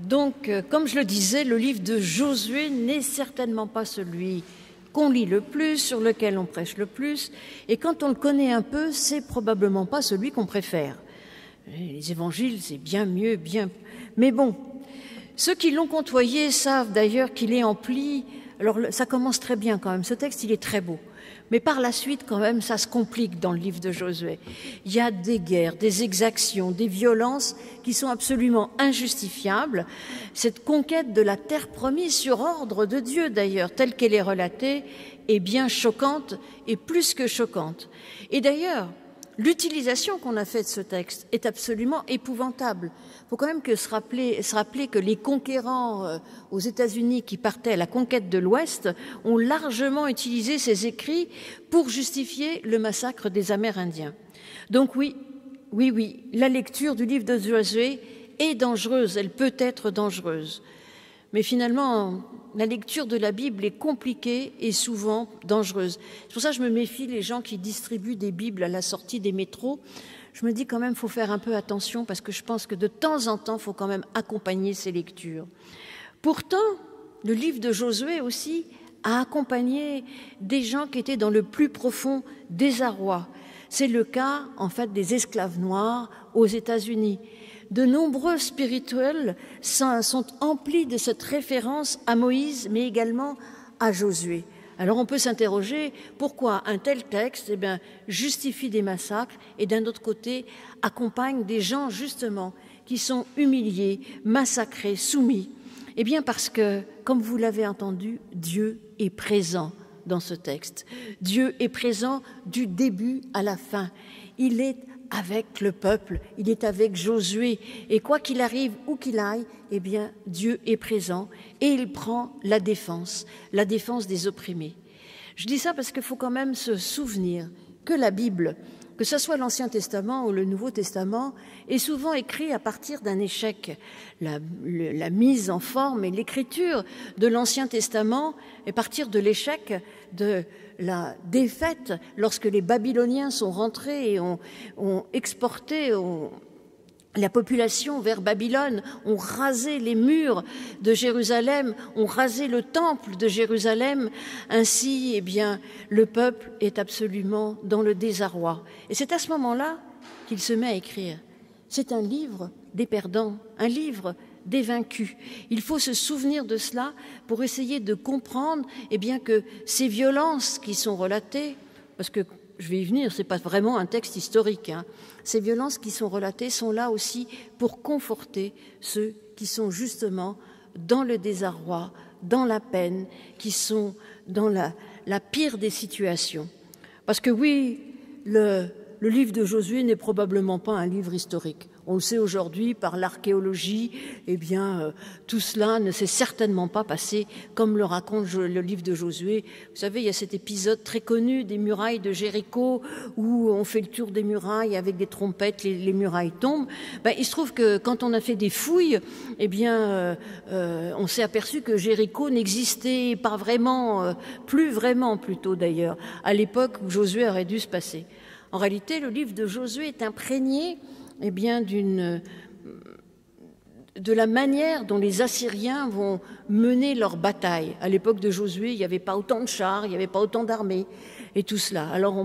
Donc, comme je le disais, le livre de Josué n'est certainement pas celui qu'on lit le plus, sur lequel on prêche le plus, et quand on le connaît un peu, c'est probablement pas celui qu'on préfère. Les évangiles, c'est bien mieux, bien... Mais bon, ceux qui l'ont côtoyé savent d'ailleurs qu'il est empli... Alors, ça commence très bien quand même, ce texte, il est très beau. Mais par la suite, quand même, ça se complique dans le livre de Josué. Il y a des guerres, des exactions, des violences qui sont absolument injustifiables. Cette conquête de la terre promise, sur ordre de Dieu d'ailleurs, telle qu'elle est relatée, est bien choquante et plus que choquante. Et d'ailleurs, l'utilisation qu'on a faite de ce texte est absolument épouvantable. Il faut quand même se rappeler que les conquérants aux États-Unis qui partaient à la conquête de l'Ouest ont largement utilisé ces écrits pour justifier le massacre des Amérindiens. Donc oui, la lecture du livre de Josué est dangereuse, elle peut être dangereuse. Mais finalement, la lecture de la Bible est compliquée et souvent dangereuse. C'est pour ça que je me méfie des gens qui distribuent des Bibles à la sortie des métros. Je me dis quand même qu'il faut faire un peu attention parce que je pense que de temps en temps, il faut quand même accompagner ces lectures. Pourtant, le livre de Josué aussi a accompagné des gens qui étaient dans le plus profond désarroi. C'est le cas, en fait, des esclaves noirs aux États-Unis. De nombreux spirituels sont emplis de cette référence à Moïse, mais également à Josué. Alors on peut s'interroger pourquoi un tel texte justifie des massacres et d'un autre côté accompagne des gens justement qui sont humiliés, massacrés, soumis. Eh bien parce que, comme vous l'avez entendu, Dieu est présent dans ce texte. Dieu est présent du début à la fin. Il est avec le peuple, il est avec Josué. Et quoi qu'il arrive, où qu'il aille, eh bien, Dieu est présent et il prend la défense des opprimés. Je dis ça parce qu'il faut quand même se souvenir que la Bible, que ce soit l'Ancien Testament ou le Nouveau Testament, est souvent écrit à partir d'un échec. La mise en forme et l'écriture de l'Ancien Testament est à partir de l'échec de la défaite lorsque les Babyloniens sont rentrés et ont exporté la population vers Babylone, ont rasé les murs de Jérusalem, ont rasé le temple de Jérusalem. Ainsi, eh bien, le peuple est absolument dans le désarroi. Et c'est à ce moment-là qu'il se met à écrire. C'est un livre des perdants, un livre des vaincus. Il faut se souvenir de cela pour essayer de comprendre eh bien, que ces violences qui sont relatées, parce que je vais y venir, ce n'est pas vraiment un texte historique, ces violences qui sont relatées sont là aussi pour conforter ceux qui sont justement dans le désarroi, dans la peine, qui sont dans la pire des situations. Parce que oui, le livre de Josué n'est probablement pas un livre historique. On le sait aujourd'hui par l'archéologie, eh bien, tout cela ne s'est certainement pas passé comme le raconte le livre de Josué. Vous savez, il y a cet épisode très connu des murailles de Jéricho où on fait le tour des murailles avec des trompettes, les murailles tombent. Il se trouve que quand on a fait des fouilles, eh bien, on s'est aperçu que Jéricho n'existait pas vraiment, plus vraiment plutôt d'ailleurs, à l'époque où Josué aurait dû se passer. En réalité, le livre de Josué est imprégné eh bien, de la manière dont les Assyriens vont mener leur bataille. À l'époque de Josué, il n'y avait pas autant de chars, il n'y avait pas autant d'armées et tout cela. Alors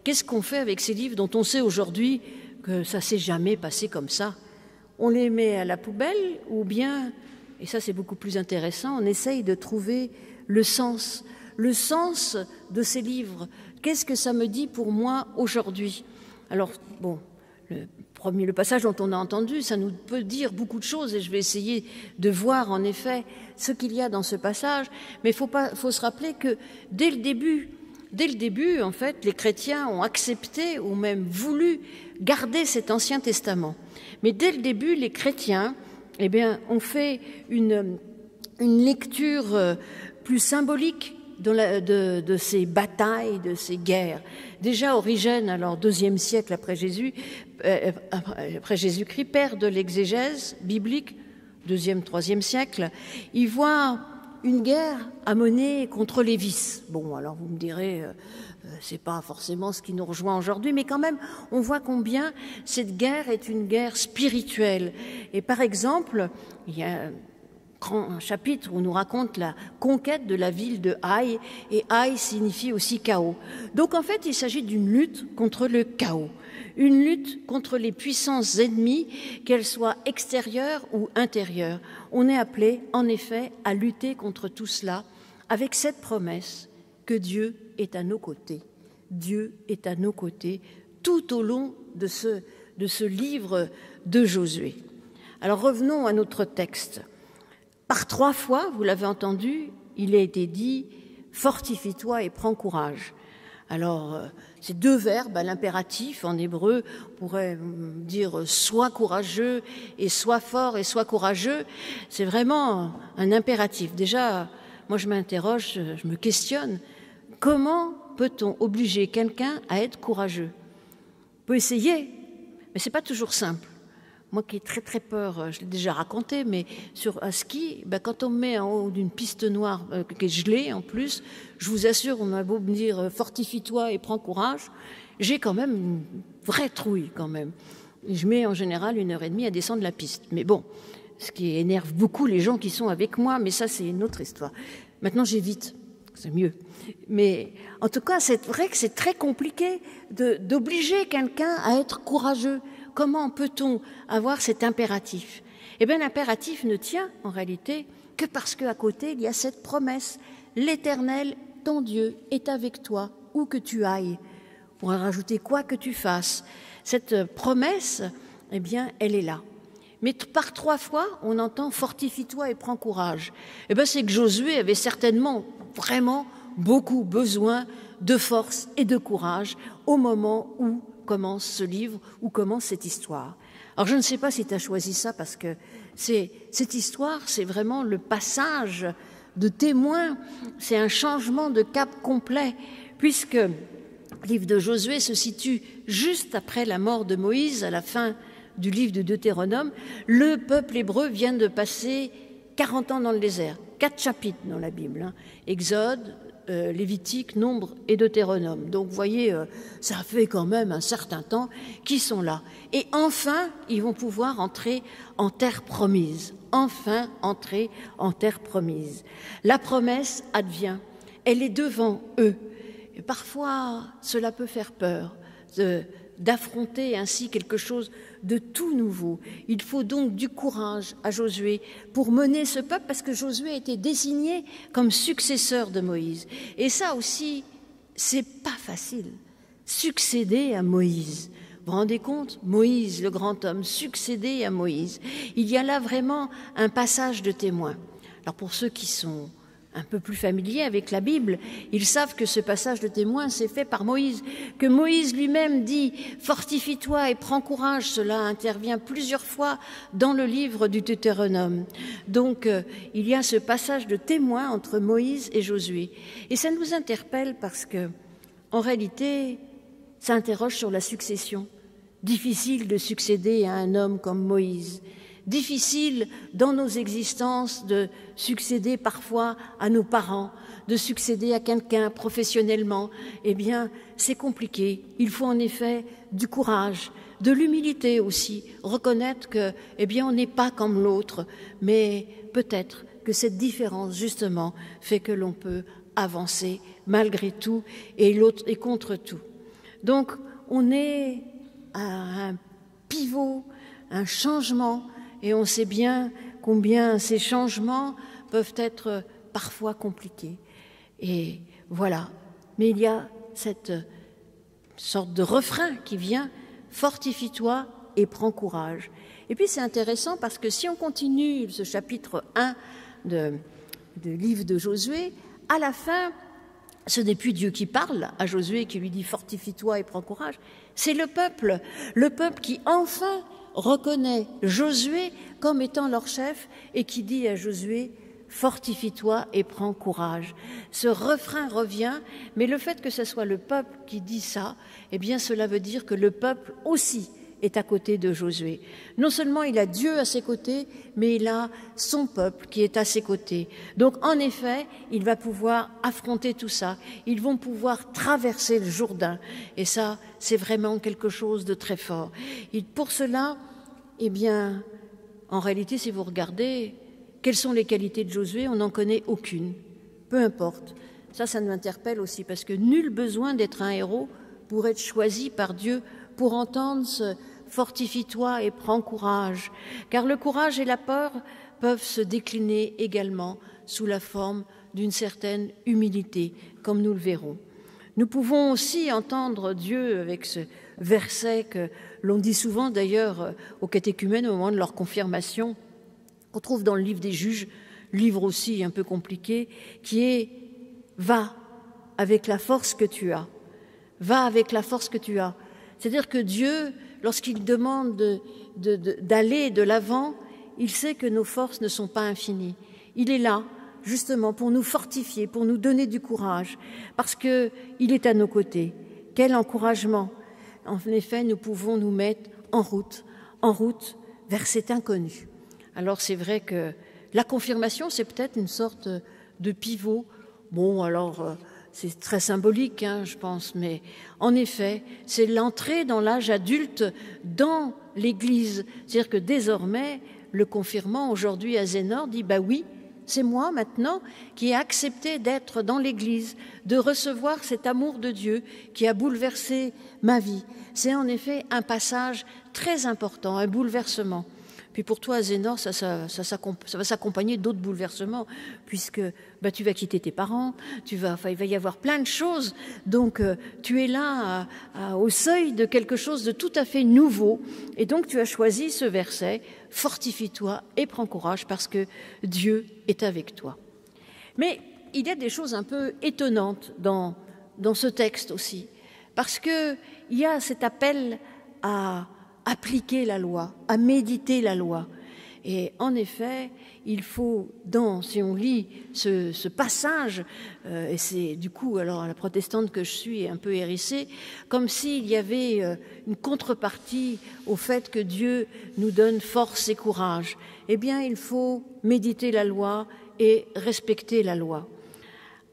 qu'est-ce qu'on fait avec ces livres dont on sait aujourd'hui que ça ne s'est jamais passé comme ça? On les met à la poubelle ou bien, et ça c'est beaucoup plus intéressant, on essaye de trouver le sens de ces livres. Qu'est-ce que ça me dit pour moi aujourd'hui? Alors, bon, le passage dont on a entendu, ça nous peut dire beaucoup de choses et je vais essayer de voir en effet ce qu'il y a dans ce passage. Mais il faut se rappeler que dès le début, en fait, les chrétiens ont accepté ou même voulu garder cet Ancien Testament. Mais dès le début, les chrétiens, eh bien, ont fait une lecture plus symbolique de ces batailles, de ces guerres. Déjà Origène, alors 2e siècle après Jésus-Christ, père de l'exégèse biblique, 2e, 3e siècle, il voit une guerre à mener contre les vices. Bon, alors vous me direz, c'est pas forcément ce qui nous rejoint aujourd'hui, mais quand même, on voit combien cette guerre est une guerre spirituelle. Et par exemple, il y a un chapitre où on nous raconte la conquête de la ville de Haï, et Haï signifie aussi chaos. Donc en fait, il s'agit d'une lutte contre le chaos, une lutte contre les puissances ennemies, qu'elles soient extérieures ou intérieures. On est appelé, en effet, à lutter contre tout cela avec cette promesse que Dieu est à nos côtés. Dieu est à nos côtés tout au long de ce livre de Josué. Alors revenons à notre texte. Par 3 fois, vous l'avez entendu, il a été dit « fortifie-toi et prends courage ». Alors, ces 2 verbes à l'impératif, en hébreu, on pourrait dire « sois courageux » et « sois fort » et « sois courageux ». C'est vraiment un impératif. Déjà, moi je m'interroge, je me questionne, comment peut-on obliger quelqu'un à être courageux? On peut essayer, mais c'est pas toujours simple. Moi qui ai très très peur, je l'ai déjà raconté, mais sur un ski, quand on me met en haut d'une piste noire qui est gelée en plus, je vous assure, on a beau me dire fortifie-toi et prends courage, j'ai quand même une vraie trouille quand même. Et je mets en général 1h30 à descendre la piste. Mais bon, ce qui énerve beaucoup les gens qui sont avec moi, mais ça c'est une autre histoire. Maintenant j'évite, c'est mieux. Mais en tout cas, c'est vrai que c'est très compliqué d'obliger quelqu'un à être courageux. Comment peut-on avoir cet impératif? Eh bien, l'impératif ne tient en réalité que parce qu'à côté, il y a cette promesse. L'Éternel, ton Dieu, est avec toi, où que tu ailles. On pourrait rajouter quoi que tu fasses. Cette promesse, eh bien, elle est là. Mais par 3 fois, on entend « fortifie-toi et prends courage ». Eh bien, c'est que Josué avait certainement, vraiment, beaucoup besoin de force et de courage au moment où commence ce livre, où commence cette histoire. Alors je ne sais pas si tu as choisi ça parce que cette histoire, c'est vraiment le passage de témoin, c'est un changement de cap complet, puisque le livre de Josué se situe juste après la mort de Moïse, à la fin du livre de Deutéronome. Le peuple hébreu vient de passer 40 ans dans le désert, 4 chapitres dans la Bible, Exode, Lévitique, Nombre et Deutéronome. Donc vous voyez, ça fait quand même un certain temps qu'ils sont là. Et enfin, ils vont pouvoir entrer en terre promise. Enfin, entrer en terre promise. La promesse advient. Elle est devant eux. Et parfois, cela peut faire peur d'affronter ainsi quelque chose de tout nouveau. Il faut donc du courage à Josué pour mener ce peuple, parce que Josué a été désigné comme successeur de Moïse. Et ça aussi, c'est pas facile. Succéder à Moïse. Vous vous rendez compte? Moïse, le grand homme, succéder à Moïse. Il y a là vraiment un passage de témoin. Alors pour ceux qui sont un peu plus familiers avec la Bible, ils savent que ce passage de témoin s'est fait par Moïse, que Moïse lui-même dit « fortifie-toi et prends courage ». Cela intervient plusieurs fois dans le livre du Deutéronome. Donc, il y a ce passage de témoin entre Moïse et Josué. Et ça nous interpelle parce que, en réalité, ça interroge sur la succession. Difficile de succéder à un homme comme Moïse. Difficile dans nos existences de succéder parfois à nos parents, de succéder à quelqu'un professionnellement. Eh bien, c'est compliqué. Il faut en effet du courage, de l'humilité aussi, reconnaître que, eh bien, on n'est pas comme l'autre, mais peut-être que cette différence, justement, fait que l'on peut avancer malgré tout et l'autre est contre tout. Donc, on est à un pivot, un changement. Et on sait bien combien ces changements peuvent être parfois compliqués. Et voilà. Mais il y a cette sorte de refrain qui vient « Fortifie-toi et prends courage ». Et puis c'est intéressant parce que si on continue ce chapitre 1 de livre de Josué, à la fin, ce n'est plus Dieu qui parle à Josué, qui lui dit « Fortifie-toi et prends courage ». C'est le peuple qui enfin reconnaît Josué comme étant leur chef et qui dit à Josué « Fortifie-toi et prends courage ». Ce refrain revient, mais le fait que ce soit le peuple qui dit ça, eh bien cela veut dire que le peuple aussi est à côté de Josué. Non seulement il a Dieu à ses côtés, mais il a son peuple qui est à ses côtés. Donc en effet, il va pouvoir affronter tout ça. Ils vont pouvoir traverser le Jourdain. Et ça, c'est vraiment quelque chose de très fort. Et pour cela, eh bien, en réalité, si vous regardez, quelles sont les qualités de Josué? On n'en connaît aucune. Peu importe. Ça nous interpelle aussi, parce que nul besoin d'être un héros pour être choisi par Dieu, pour entendre ce « fortifie-toi et prends courage », car le courage et la peur peuvent se décliner également sous la forme d'une certaine humilité, comme nous le verrons. Nous pouvons aussi entendre Dieu avec ce verset que l'on dit souvent d'ailleurs aux catéchumènes au moment de leur confirmation, qu'on trouve dans le livre des Juges, livre aussi un peu compliqué, qui est « Va avec la force que tu as ». Va avec la force que tu as. C'est-à-dire que Dieu, lorsqu'il demande d'aller de l'avant, il sait que nos forces ne sont pas infinies. Il est là, justement, pour nous fortifier, pour nous donner du courage, parce qu'il est à nos côtés. Quel encouragement! En effet, nous pouvons nous mettre en route vers cet inconnu. Alors c'est vrai que la confirmation, c'est peut-être une sorte de pivot. Bon, alors... c'est très symbolique, je pense, mais en effet, c'est l'entrée dans l'âge adulte dans l'Église. C'est-à-dire que désormais, le confirmant aujourd'hui à Zénore dit « bah oui, c'est moi maintenant qui ai accepté d'être dans l'Église, de recevoir cet amour de Dieu qui a bouleversé ma vie ». C'est en effet un passage très important, un bouleversement. Puis pour toi, Zénore, ça va s'accompagner d'autres bouleversements, puisque tu vas quitter tes parents, il va y avoir plein de choses. Donc tu es là au seuil de quelque chose de tout à fait nouveau. Et donc tu as choisi ce verset, « Fortifie-toi et prends courage parce que Dieu est avec toi ». Mais il y a des choses un peu étonnantes dans ce texte aussi, parce qu'il y a cet appel à appliquer la loi, à méditer la loi. Et en effet, il faut, si on lit ce passage, et c'est du coup, alors la protestante que je suis est un peu hérissée, comme s'il y avait une contrepartie au fait que Dieu nous donne force et courage. Eh bien, il faut méditer la loi et respecter la loi.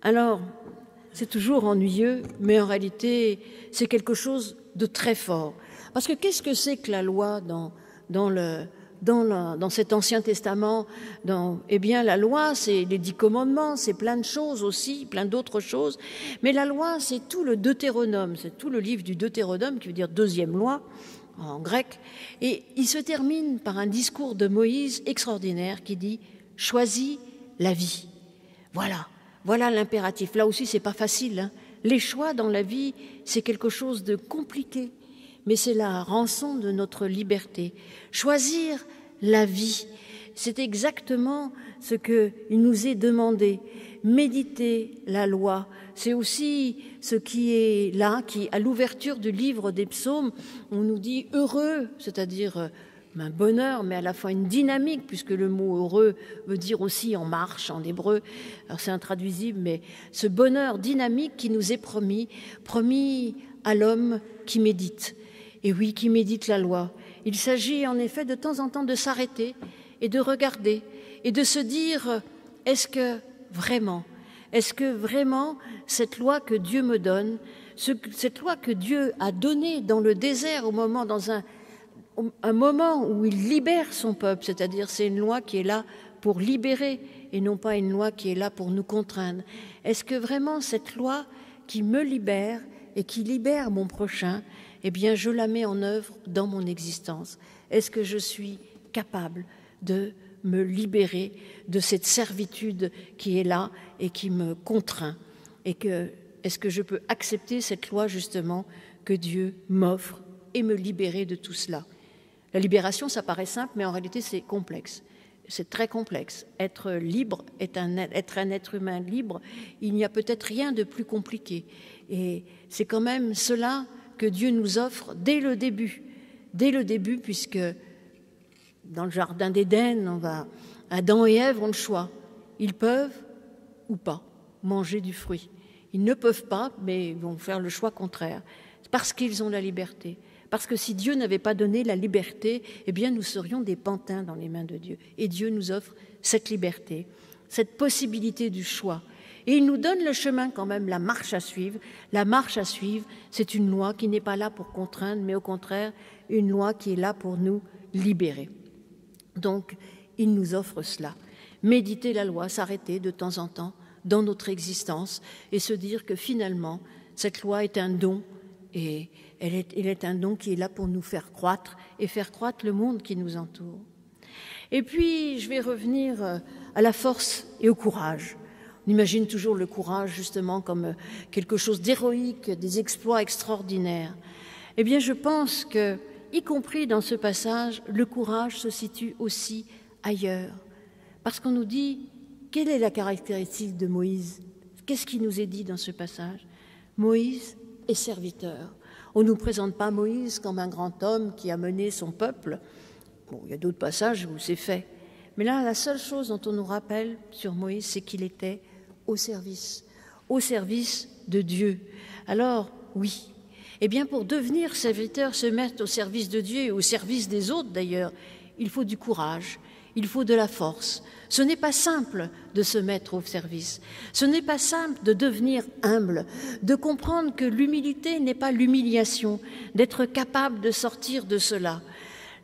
Alors, c'est toujours ennuyeux, mais en réalité, c'est quelque chose de très fort. Parce que qu'est-ce que c'est que la loi dans cet Ancien Testament? Eh bien, la loi, c'est les 10 commandements, c'est plein de choses aussi, plein d'autres choses. Mais la loi, c'est tout le Deutéronome, c'est tout le livre du Deutéronome, qui veut dire deuxième loi en grec. Et il se termine par un discours de Moïse extraordinaire qui dit « Choisis la vie ». Voilà l'impératif. Là aussi, c'est pas facile. Les choix dans la vie, c'est quelque chose de compliqué. Mais c'est la rançon de notre liberté. Choisir la vie, c'est exactement ce qu'il nous est demandé. Méditer la loi, c'est aussi ce qui est là, qui à l'ouverture du livre des psaumes, on nous dit heureux, c'est-à-dire un bonheur, mais à la fois une dynamique, puisque le mot heureux veut dire aussi en marche, en hébreu. Alors c'est intraduisible, mais ce bonheur dynamique qui nous est promis à l'homme qui médite. Et oui, qui médite la loi. Il s'agit en effet de temps en temps de s'arrêter et de regarder et de se dire, est-ce que vraiment cette loi que Dieu me donne, cette loi que Dieu a donnée dans le désert dans un moment où il libère son peuple, c'est-à-dire c'est une loi qui est là pour libérer et non pas une loi qui est là pour nous contraindre. Est-ce que vraiment cette loi qui me libère et qui libère mon prochain, eh bien, je la mets en œuvre dans mon existence? Est-ce que je suis capable de me libérer de cette servitude qui est là et qui me contraint? Est-ce que je peux accepter cette loi, justement, que Dieu m'offre et me libérer de tout cela? La libération, ça paraît simple, mais en réalité, c'est complexe. C'est très complexe. Être libre, être un être humain libre, il n'y a peut-être rien de plus compliqué. Et c'est quand même cela que Dieu nous offre dès le début, puisque dans le jardin d'Éden, Adam et Ève ont le choix. Ils peuvent ou pas manger du fruit. Ils ne peuvent pas, mais ils vont faire le choix contraire, parce qu'ils ont la liberté, Parce que si Dieu n'avait pas donné la liberté, eh bien nous serions des pantins dans les mains de Dieu. Et Dieu nous offre cette liberté, cette possibilité du choix. Et il nous donne le chemin quand même, la marche à suivre. La marche à suivre, c'est une loi qui n'est pas là pour contraindre, mais au contraire, une loi qui est là pour nous libérer. Donc, il nous offre cela. Méditer la loi, s'arrêter de temps en temps dans notre existence et se dire que finalement, cette loi est un don et elle est un don qui est là pour nous faire croître et faire croître le monde qui nous entoure. Et puis, je vais revenir à la force et au courage. On imagine toujours le courage justement comme quelque chose d'héroïque, des exploits extraordinaires. Eh bien, je pense que, y compris dans ce passage, le courage se situe aussi ailleurs. Parce qu'on nous dit, quelle est la caractéristique de Moïse? Qu'est-ce qui nous est dit dans ce passage? Moïse est serviteur. On ne nous présente pas Moïse comme un grand homme qui a mené son peuple. Bon, il y a d'autres passages où c'est fait. Mais là, la seule chose dont on nous rappelle sur Moïse, c'est qu'il était au service de Dieu. Alors, oui, eh bien, pour devenir serviteur, se mettre au service de Dieu et au service des autres d'ailleurs, il faut du courage, il faut de la force. Ce n'est pas simple de se mettre au service. Ce n'est pas simple de devenir humble, de comprendre que l'humilité n'est pas l'humiliation, d'être capable de sortir de cela.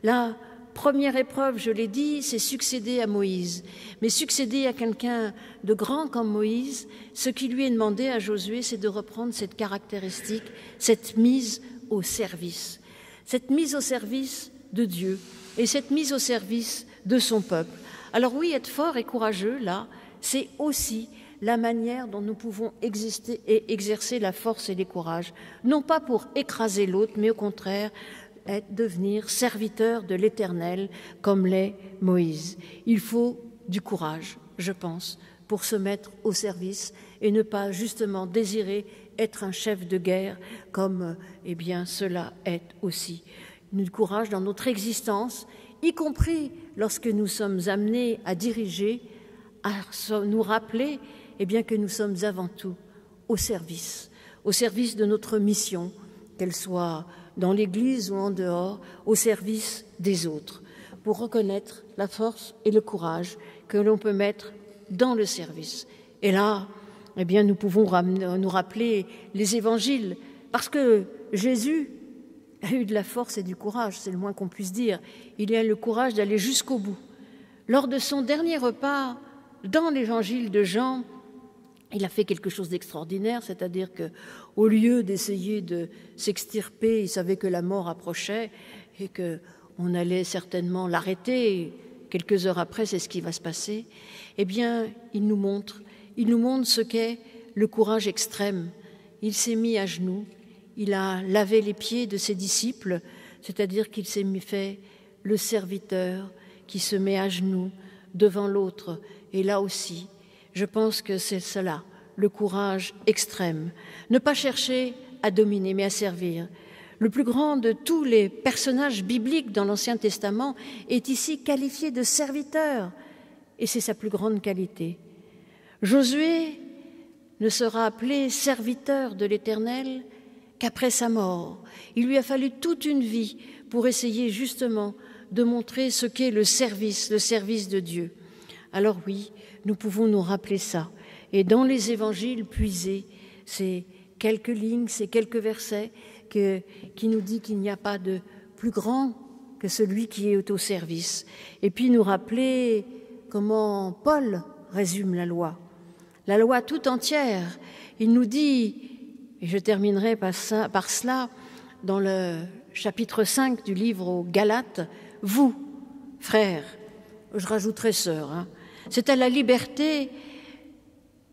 La première épreuve, je l'ai dit, c'est succéder à Moïse. Mais succéder à quelqu'un de grand comme Moïse, ce qui lui est demandé à Josué, c'est de reprendre cette caractéristique, cette mise au service. Cette mise au service de Dieu et cette mise au service de son peuple. Alors oui, être fort et courageux, là, c'est aussi la manière dont nous pouvons exister et exercer la force et le courage. Non pas pour écraser l'autre, mais au contraire, devenir serviteur de l'Éternel comme l'est Moïse. Il faut du courage, je pense, pour se mettre au service et ne pas justement désirer être un chef de guerre comme cela est aussi. Du courage dans notre existence, y compris lorsque nous sommes amenés à diriger, à nous rappeler que nous sommes avant tout au service de notre mission, qu'elle soit dans l'Église ou en dehors, au service des autres, pour reconnaître la force et le courage que l'on peut mettre dans le service. Et là, nous pouvons nous rappeler les évangiles, parce que Jésus a eu de la force et du courage, c'est le moins qu'on puisse dire. Il a eu le courage d'aller jusqu'au bout. Lors de son dernier repas, dans l'évangile de Jean, il a fait quelque chose d'extraordinaire, c'est-à-dire qu'au lieu d'essayer de s'extirper, il savait que la mort approchait et qu'on allait certainement l'arrêter. Quelques heures après, c'est ce qui va se passer. Il nous montre ce qu'est le courage extrême. Il s'est mis à genoux, il a lavé les pieds de ses disciples, c'est-à-dire qu'il s'est fait le serviteur qui se met à genoux devant l'autre. Et là aussi, je pense que c'est cela, le courage extrême. Ne pas chercher à dominer, mais à servir. Le plus grand de tous les personnages bibliques dans l'Ancien Testament est ici qualifié de serviteur, et c'est sa plus grande qualité. Josué ne sera appelé serviteur de l'Éternel qu'après sa mort. Il lui a fallu toute une vie pour essayer justement de montrer ce qu'est le service de Dieu. Alors oui, nous pouvons nous rappeler ça. Et dans les évangiles puisés, c'est quelques lignes, c'est quelques versets qui nous dit qu'il n'y a pas de plus grand que celui qui est au service. Et puis nous rappeler comment Paul résume la loi tout entière. Il nous dit, et je terminerai par cela, dans le chapitre 5 du livre aux Galates, « Vous, frères, je rajouterai sœurs, c'est à la liberté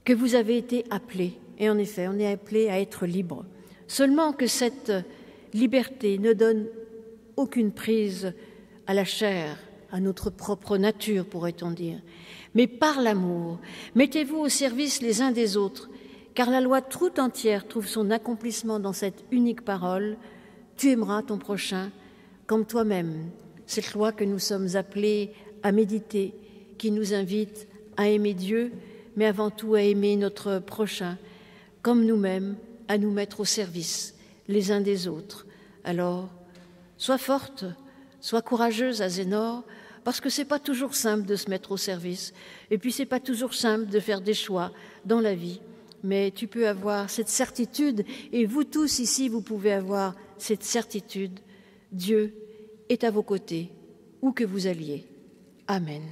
que vous avez été appelés. » Et en effet, on est appelés à être libres. Seulement que cette liberté ne donne aucune prise à la chair, à notre propre nature, pourrait-on dire. Mais par l'amour, mettez-vous au service les uns des autres, car la loi toute entière trouve son accomplissement dans cette unique parole, « Tu aimeras ton prochain comme toi-même ». Cette loi que nous sommes appelés à méditer, qui nous invite à aimer Dieu, mais avant tout à aimer notre prochain, comme nous-mêmes, à nous mettre au service les uns des autres. Alors, Sois forte, sois courageuse, Azénor, parce que c'est pas toujours simple de se mettre au service. Et puis c'est pas toujours simple de faire des choix dans la vie. Mais tu peux avoir cette certitude, et vous tous ici, vous pouvez avoir cette certitude. Dieu est à vos côtés, où que vous alliez. Amen.